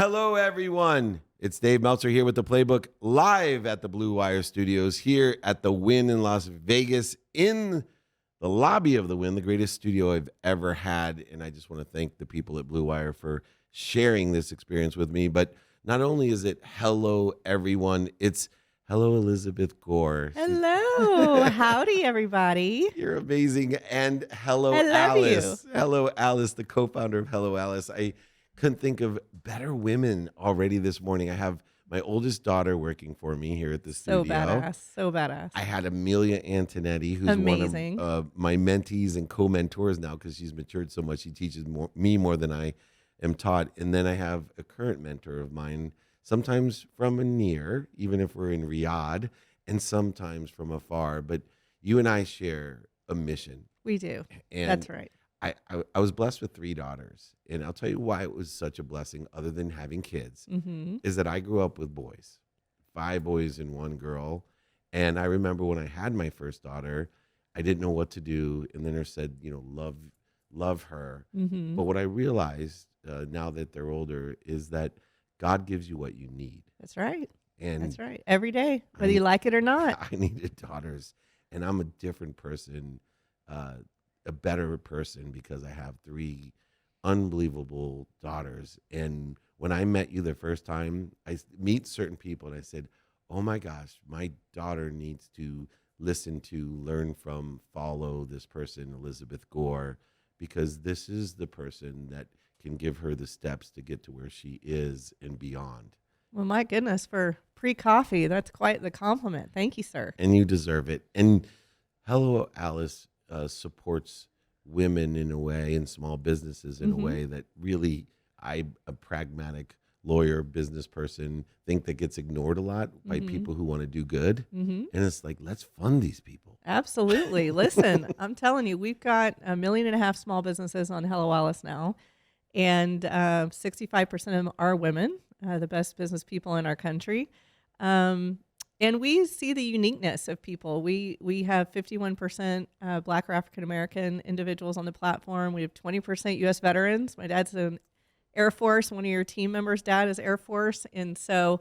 Hello, everyone. It's Dave Meltzer here with the Playbook live at the Blue Wire Studios here at the Wynn in Las Vegas in the lobby of the Wynn, the greatest studio I've ever had. And I just want to thank the people at Blue Wire for sharing this experience with me. But not only is it hello, everyone, it's hello, Elizabeth Gore. Hello. Howdy, everybody. You're amazing. And hello, I love Alice. Hello, Alice, the co-founder of Hello, Alice. I couldn't think of better women already this morning. I have my oldest daughter working for me here at the studio. So badass. I had Amelia Antonetti, who's amazing. one of my mentees and co-mentors now because she's matured so much. She teaches me more than I am taught. And then I have a current mentor of mine, sometimes from near, even if we're in Riyadh, and sometimes from afar. But you and I share a mission. We do. And that's right. I was blessed with 3 daughters, and I'll tell you why it was such a blessing, other than having kids, is that I grew up with boys, 5 boys and 1 girl. And I remember when I had my first daughter, I didn't know what to do. And the nurse said, love her. But what I realized now that they're older is that God gives you what you need. That's right. And that's right. Every day, whether you like it or not. I needed daughters, and I'm a different person, a better person, because I have 3 unbelievable daughters. And when I met you the first time, I meet certain people and I said, oh my gosh, my daughter needs to listen to, learn from, follow this person, Elizabeth Gore, because this is the person that can give her the steps to get to where she is and beyond. Well, my goodness, for pre-coffee, that's quite the compliment. Thank you, sir. And you deserve it. And Hello, Alice supports women in a way, and small businesses in a way that really, a pragmatic lawyer, business person, think that gets ignored a lot by people who want to do good. And it's like, let's fund these people. Absolutely. Listen, I'm telling you, we've got 1.5 million small businesses on Hello Alice now, and 65% of them are women, the best business people in our country. And we see the uniqueness of people. We have 51% Black or African American individuals on the platform. We have 20% U.S. veterans. My dad's in Air Force. One of your team members' dad is Air Force. And so,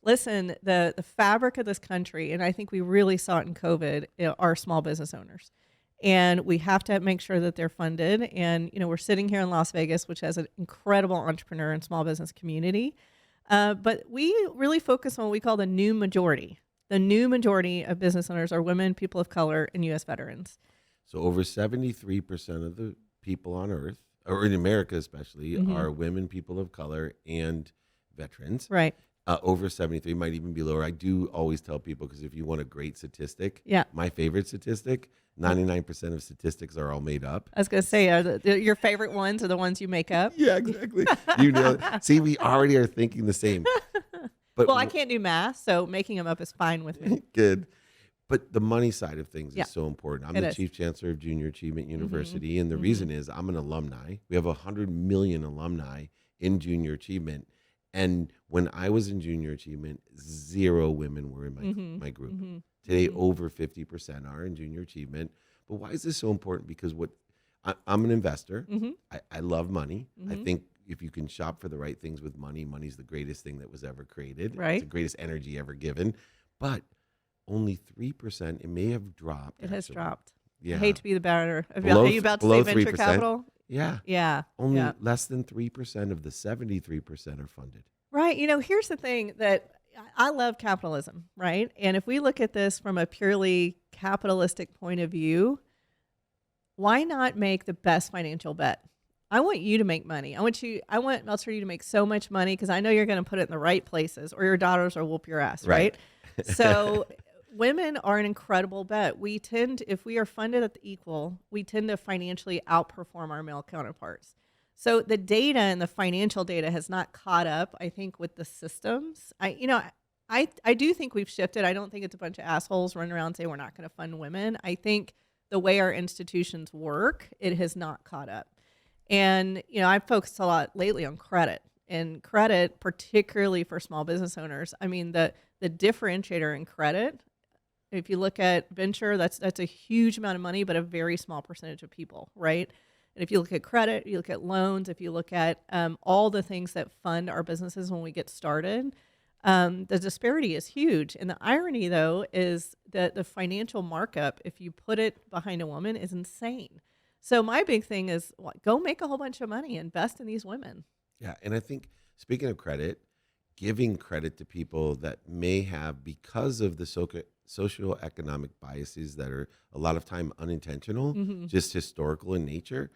listen, the fabric of this country, and I think we really saw it in COVID, are small business owners. And we have to make sure that they're funded. And, we're sitting here in Las Vegas, which has an incredible entrepreneur and small business community. But we really focus on what we call the new majority. The new majority of business owners are women, people of color, and U.S. veterans. So over 73% of the people on Earth, or in America especially, are women, people of color, and veterans. Right. Over 73, might even be lower. I do always tell people, because if you want a great statistic, my favorite statistic, 99% of statistics are all made up. I was going to say, your favorite ones are the ones you make up. Yeah, exactly. See, we already are thinking the same. But well, I can't do math, so making them up is fine with me. Good. But the money side of things is so important. I'm It the is. Chief Chancellor of Junior Achievement University, and the reason is I'm an alumni. We have 100 million alumni in Junior Achievement. And when I was in Junior Achievement, 0 women were in my group. Today, over 50% are in Junior Achievement. But why is this so important? Because I'm an investor. I love money. I think if you can shop for the right things with money, money's the greatest thing that was ever created. Right. It's the greatest energy ever given. But only 3%, it may have dropped. It has dropped. Yeah. I hate to be the better. Below- Are you about to below say venture 3%. capital? Yeah. Yeah. Only yeah. less than 3% of the 73% are funded. Right. Here's the thing that I love capitalism, right? And if we look at this from a purely capitalistic point of view, why not make the best financial bet? I want you to make money. I want Meltzer, you to make so much money because I know you're going to put it in the right places or your daughters will whoop your ass, right? So women are an incredible bet. We tend, if we are funded at the equal, we tend to financially outperform our male counterparts. So the data and the financial data has not caught up, I think, with the systems. I do think we've shifted. I don't think it's a bunch of assholes running around saying we're not going to fund women. I think the way our institutions work, it has not caught up. And, I've focused a lot lately on credit, and credit, particularly for small business owners. I mean, the differentiator in credit, if you look at venture, that's a huge amount of money, but a very small percentage of people, right? And if you look at credit, you look at loans, if you look at all the things that fund our businesses when we get started, the disparity is huge. And the irony, though, is that the financial markup, if you put it behind a woman, is insane. So my big thing is go make a whole bunch of money, invest in these women. Yeah. And I think, speaking of credit, giving credit to people that may have, because of the socioeconomic biases that are a lot of time unintentional, just historical in nature,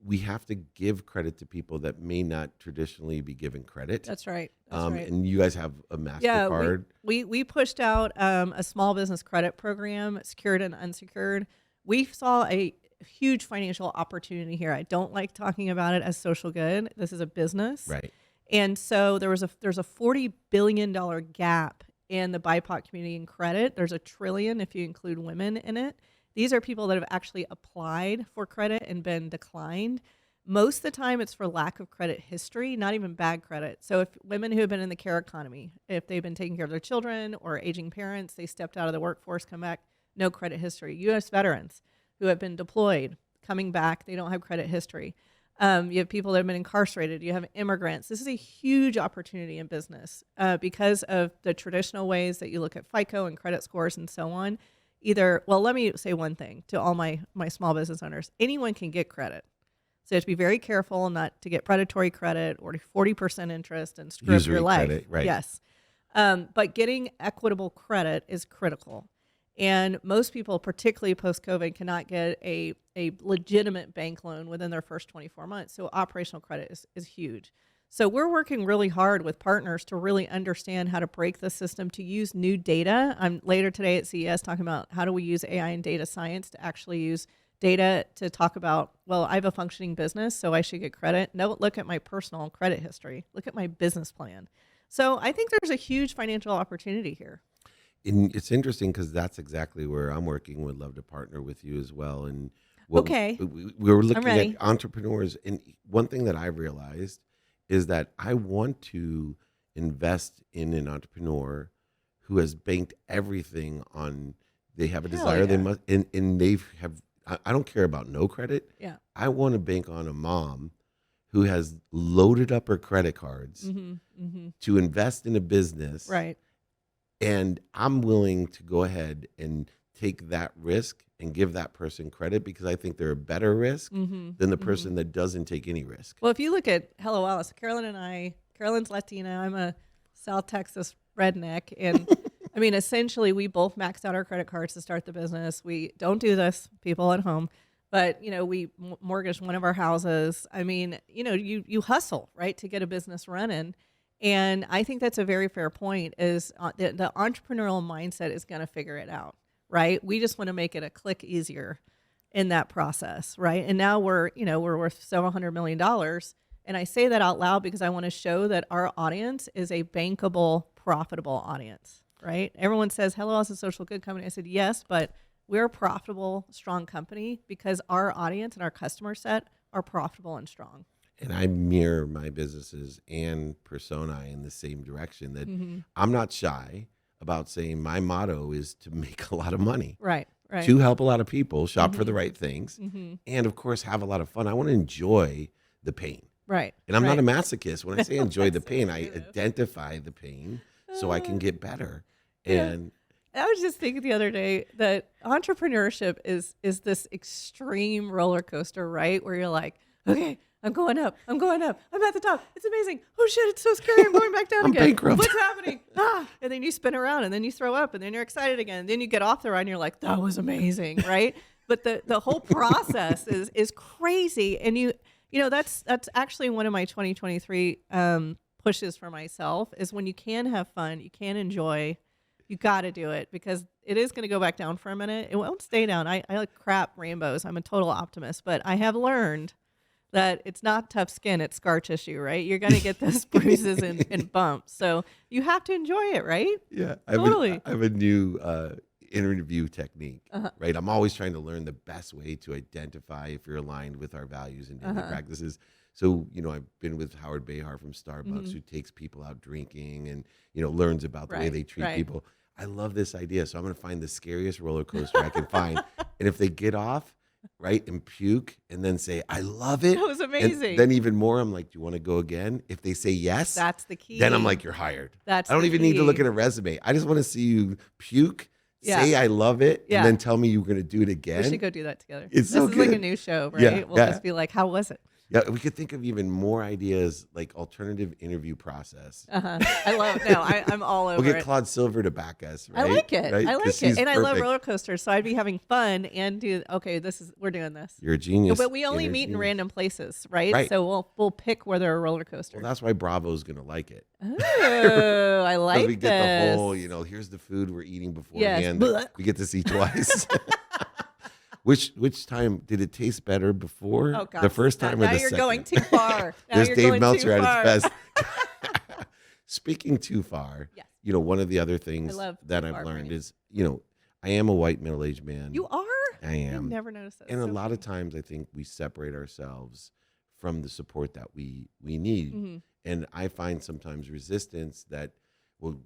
we have to give credit to people that may not traditionally be given credit. That's right. That's right. And you guys have a MasterCard. Yeah, we pushed out a small business credit program, secured and unsecured. We saw a huge financial opportunity here. I don't like talking about it as social good. This is a business. Right. And so there's a $40 billion gap in the BIPOC community in credit. There's $1 trillion if you include women in it. These are people that have actually applied for credit and been declined. Most of the time it's for lack of credit history, not even bad credit. So if women who have been in the care economy, if they've been taking care of their children or aging parents, they stepped out of the workforce, come back, no credit history. U.S. veterans who have been deployed, coming back, they don't have credit history. You have people that have been incarcerated. You have immigrants. This is a huge opportunity in business because of the traditional ways that you look at FICO and credit scores and so on. Let me say one thing to all my small business owners. Anyone can get credit. So you have to be very careful not to get predatory credit or 40% interest and screw up your life. Credit, right. Yes. But getting equitable credit is critical. And most people, particularly post-COVID, cannot get a legitimate bank loan within their first 24 months. So operational credit is huge. So we're working really hard with partners to really understand how to break the system, to use new data. I'm later today at CES talking about how do we use AI and data science to actually use data to talk about, well, I have a functioning business, so I should get credit. Don't look at my personal credit history. Look at my business plan. So I think there's a huge financial opportunity here. And it's interesting because that's exactly where I'm working. Would love to partner with you as well. And Okay. we were looking at entrepreneurs. And one thing that I realized is that I want to invest in an entrepreneur who has banked everything on, they have a desire, they must, and I don't care about no credit. Yeah. I want to bank on a mom who has loaded up her credit cards to invest in a business. Right. And I'm willing to go ahead and take that risk and give that person credit because I think they're a better risk than the person that doesn't take any risk. Well, if you look at Hello Alice, Carolyn's Latina, I'm a South Texas redneck. And I mean, essentially, we both maxed out our credit cards to start the business. We don't do this, people at home. But, we mortgaged one of our houses. I mean, you hustle, right, to get a business running. And I think that's a very fair point is the entrepreneurial mindset is going to figure it out, right? We just want to make it a click easier in that process, right? And now we're worth several $100 million. And I say that out loud because I want to show that our audience is a bankable, profitable audience, right? Everyone says, hello, it's a social good company. I said, yes, but we're a profitable, strong company because our audience and our customer set are profitable and strong. And I mirror my businesses and persona in the same direction that I'm not shy about saying my motto is to make a lot of money. Right. To help a lot of people, shop for the right things, and of course have a lot of fun. I want to enjoy the pain. Right. And I'm not a masochist. When I say enjoy the pain, I identify the pain so I can get better. And I was just thinking the other day that entrepreneurship is this extreme roller coaster, right? Where you're like, okay, I'm going up. I'm at the top. It's amazing. Oh shit, it's so scary. I'm going back down again. Bankrupt. What's happening? And then you spin around and then you throw up and then you're excited again. And then you get off the ride and you're like, that was amazing, right? But the whole process is crazy. And that's actually one of my 2023 pushes for myself is when you can have fun, you can enjoy, you got to do it because it is going to go back down for a minute. It won't stay down. I like crap rainbows. I'm a total optimist, but I have learned that it's not tough skin, it's scar tissue, right? You're going to get those bruises and bumps. So you have to enjoy it, right? Yeah. Totally. I have a new interview technique, right? I'm always trying to learn the best way to identify if you're aligned with our values and daily practices. So, I've been with Howard Behar from Starbucks who takes people out drinking and, learns about the way they treat people. I love this idea. So I'm going to find the scariest roller coaster I can find. And if they get off, right, and puke, and then say, I love it. That was amazing. And then even more, I'm like, do you want to go again? If they say yes, That's the key. then I'm like, you're hired. That's I don't the even need to look key. at a resume. I just want to see you puke, Yeah. say I love it, Yeah. and then tell me you're going to do it again. We should go do that together. It's this so is like a good. new show, right? Yeah, We'll yeah. just be like, how was it? Yeah, we could think of even more ideas like alternative interview process. I love it. No, I'm all over We'll get it. Claude Silver to back us, right? I like it. Right? I 'Cause like she's it. And I love perfect. roller coasters. So I'd be having fun and we're doing this. You're a genius. But we only meet in Energy. random places, right? Right. So we'll pick where there are roller coasters. Well, that's why Bravo's going to like it. Oh, I like Because we get this. the whole, here's the food we're eating beforehand. Blech. We get to see twice. Which time did it taste better before? Oh, God. The first time now or the you're second? going too far. Now There's you're Dave going Meltzer too at far. its best. Speaking too far, Yes. one of the other things love that too I've far learned points. is, I am a white middle-aged man. You are? I am. never noticed that. And a So lot of funny. times I think we separate ourselves from the support that we need. Mm-hmm. And I find sometimes resistance that, well,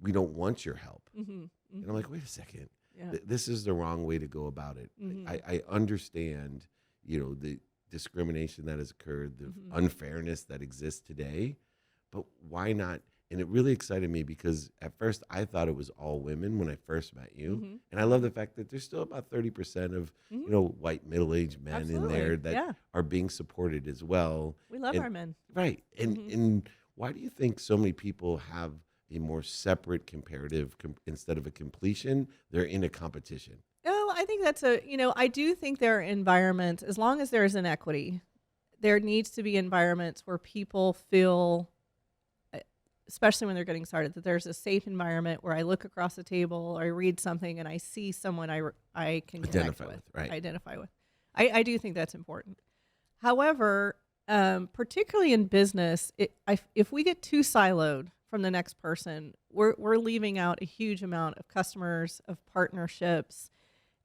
we don't want your help. Mm-hmm. Mm-hmm. And I'm like, wait a second. Yeah. This is the wrong way to go about it. Mhm. I understand, the discrimination that has occurred, the Mhm. unfairness that exists today, but why not? And it really excited me because at first I thought it was all women when I first met you. Mhm. And I love the fact that there's still about 30% of, Mhm. white middle-aged men Absolutely. in there that Yeah. are being supported as well. We love And- our men. Right. And Mhm. and why do you think so many people have a more separate comparative instead of a completion? They're in a competition. Oh, I think that's I do think there are environments, as long as there's an equity, there needs to be environments where people feel, especially when they're getting started, that there's a safe environment where I look across the table or I read something and I see someone I can connect Identify with, with, right. identify with. I do think that's important. However, particularly in business, if we get too siloed from the next person, we're leaving out a huge amount of customers, of partnerships.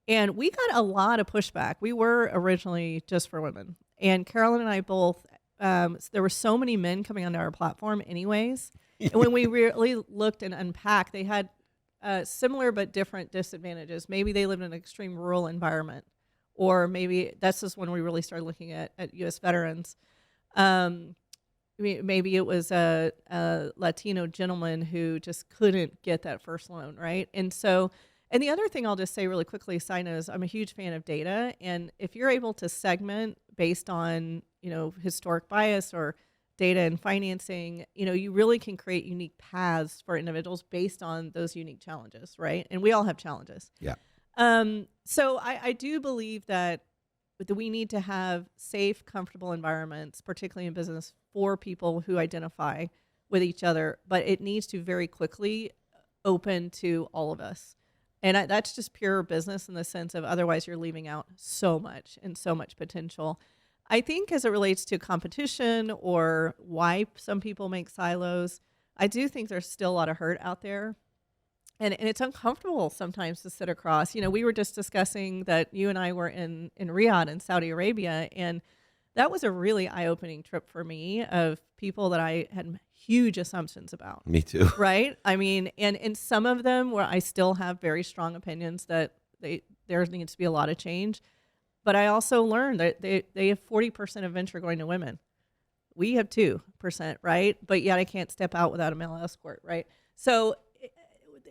And we got a lot of pushback. We were originally just for women. And Carolyn and I both, there were so many men coming onto our platform anyways. And when we really looked and unpacked, they had similar but different disadvantages. Maybe they lived in an extreme rural environment. Or maybe that's just when we really started looking at U.S. veterans. Maybe it was a Latino gentleman who just couldn't get that first loan, right? And the other thing I'll just say really quickly, side note, is I'm a huge fan of data. And if you're able to segment based on, historic bias or data and financing, you really can create unique paths for individuals based on those unique challenges, right? And we all have challenges. Yeah. So I do believe that we need to have safe, comfortable environments, particularly in business, for people who identify with each other, but it needs to very quickly open to all of us. And that's just pure business in the sense of otherwise you're leaving out so much and so much potential. I think as it relates to competition or why some people make silos, I do think there's still a lot of hurt out there. And it's uncomfortable sometimes to sit across. We were just discussing that you and I were in Riyadh in Saudi Arabia, and that was a really eye-opening trip for me of people that I had huge assumptions about. Me too. Right? I mean, and some of them where I still have very strong opinions that there needs to be a lot of change. But I also learned that they have 40% of venture going to women. We have 2%, right? But yet I can't step out without a male escort, right? So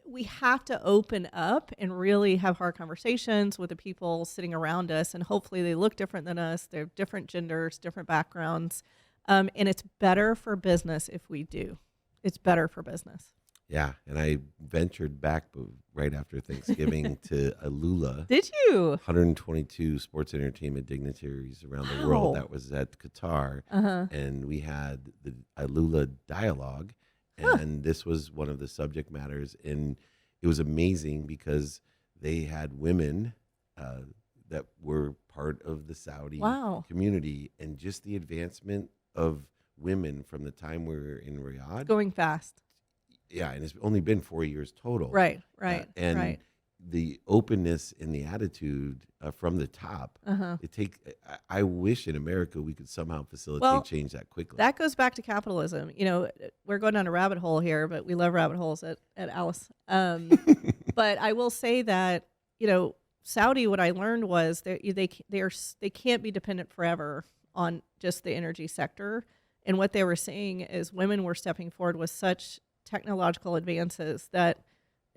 we have to open up and really have hard conversations with the people sitting around us. And hopefully they look different than us. They're different genders, different backgrounds. And it's better for business if we do. It's better for business. Yeah. And I ventured back right after Thanksgiving to Alula. Did you? 122 sports entertainment dignitaries around the Wow. world. That was at Qatar. Uh-huh. And we had the Alula dialogue. And this was one of the subject matters. And it was amazing because they had women that were part of the Saudi Wow. community. And just the advancement of women from the time we were in Riyadh. Going fast. Yeah, and it's only been 4 years total. Right. And right. the openness and the attitude from the top. Uh-huh. I wish in America we could somehow facilitate Well, change that quickly. That goes back to capitalism. We're going down a rabbit hole here, but we love rabbit holes at Alice. But I will say that, Saudi, what I learned was they can't be dependent forever on just the energy sector. And what they were seeing is women were stepping forward with such technological advances that,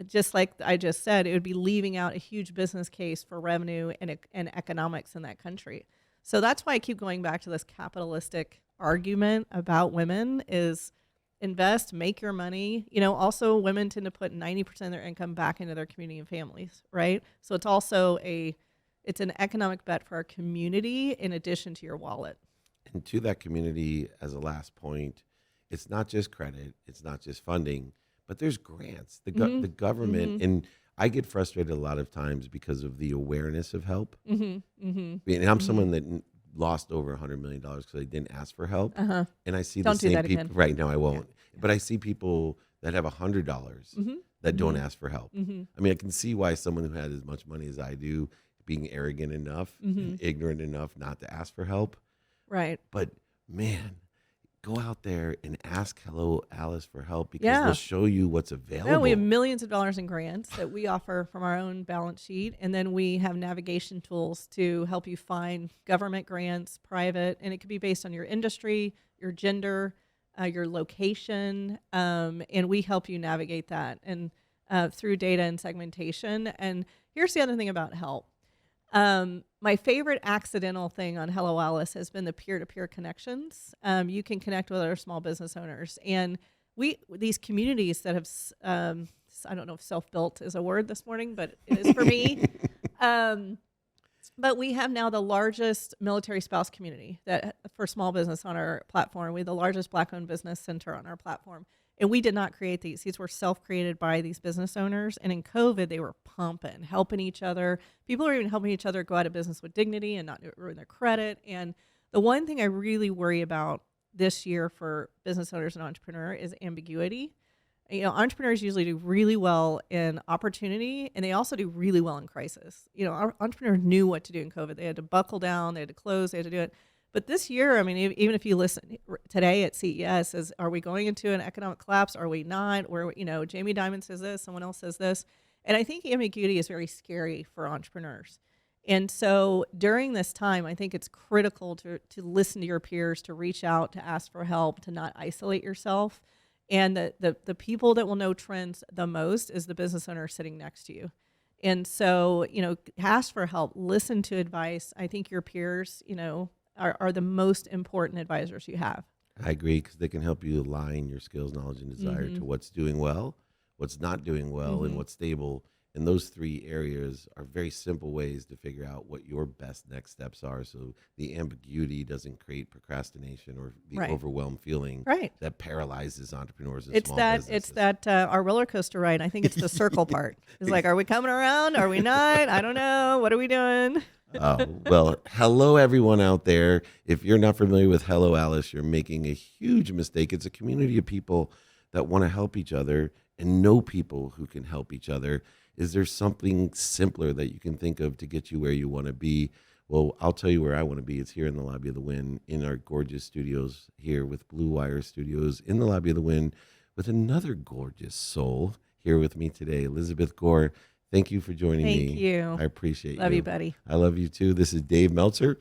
just like I just said, it would be leaving out a huge business case for revenue and economics in that country. So that's why I keep going back to this capitalistic argument about women is invest, make your money. Also women tend to put 90% of their income back into their community and families, right? So it's also it's an economic bet for our community in addition to your wallet. And to that community, as a last point, it's not just credit, it's not just funding, but there's grants. The government, and I get frustrated a lot of times because of the awareness of help. And I'm someone that lost over $100 million because they didn't ask for help. And I see Don't the do same that people. again. Right, no, I won't. Yeah. But I see people that have $100 that don't ask for help. I mean, I can see why someone who had as much money as I do being arrogant enough and ignorant enough not to ask for help. Right. But man, go out there and ask Hello Alice for help because they'll show you what's available. No, we have millions of dollars in grants that we offer from our own balance sheet. And then we have navigation tools to help you find government grants, private, and it could be based on your industry, your gender, your location. And we help you navigate that and through data and segmentation. And here's the other thing about help. My favorite accidental thing on Hello Alice has been the peer-to-peer connections. You can connect with other small business owners, and these communities that have I don't know if self-built is a word this morning, but it is for me. But we have now the largest military spouse community that for small business on our platform. We have the largest Black-owned business center on our platform. And we did not create these. These were self-created by these business owners. And in COVID, they were pumping, helping each other. People are even helping each other go out of business with dignity and not ruin their credit. And the one thing I really worry about this year for business owners and entrepreneurs is ambiguity. Entrepreneurs usually do really well in opportunity, and they also do really well in crisis. Our entrepreneurs knew what to do in COVID. They had to buckle down, they had to close, they had to do it. But this year, I mean, even if you listen today at CES, are we going into an economic collapse? Are we not? Jamie Dimon says this, someone else says this. And I think ambiguity is very scary for entrepreneurs. And so during this time, I think it's critical to listen to your peers, to reach out, to ask for help, to not isolate yourself. And the people that will know trends the most is the business owner sitting next to you. And so, ask for help, listen to advice. I think your peers, are the most important advisors you have. I agree, because they can help you align your skills, knowledge, and desire to what's doing well, what's not doing well, and what's stable. And those three areas are very simple ways to figure out what your best next steps are, so the ambiguity doesn't create procrastination or the overwhelmed feeling that paralyzes entrepreneurs and small businesses. It's that our roller coaster ride. I think it's the circle part. It's like, are we coming around? Are we not? I don't know. What are we doing? Well, hello, everyone out there. If you're not familiar with Hello Alice, you're making a huge mistake. It's a community of people that want to help each other and know people who can help each other. Is there something simpler that you can think of to get you where you want to be? Well, I'll tell you where I want to be. It's here in the Lobby of the Wynn, in our gorgeous studios here with Blue Wire Studios in the Lobby of the Wynn, with another gorgeous soul here with me today, Elizabeth Gore. Thank you for joining me. Thank you. I appreciate you. Love you, buddy. I love you too. This is Dave Meltzer.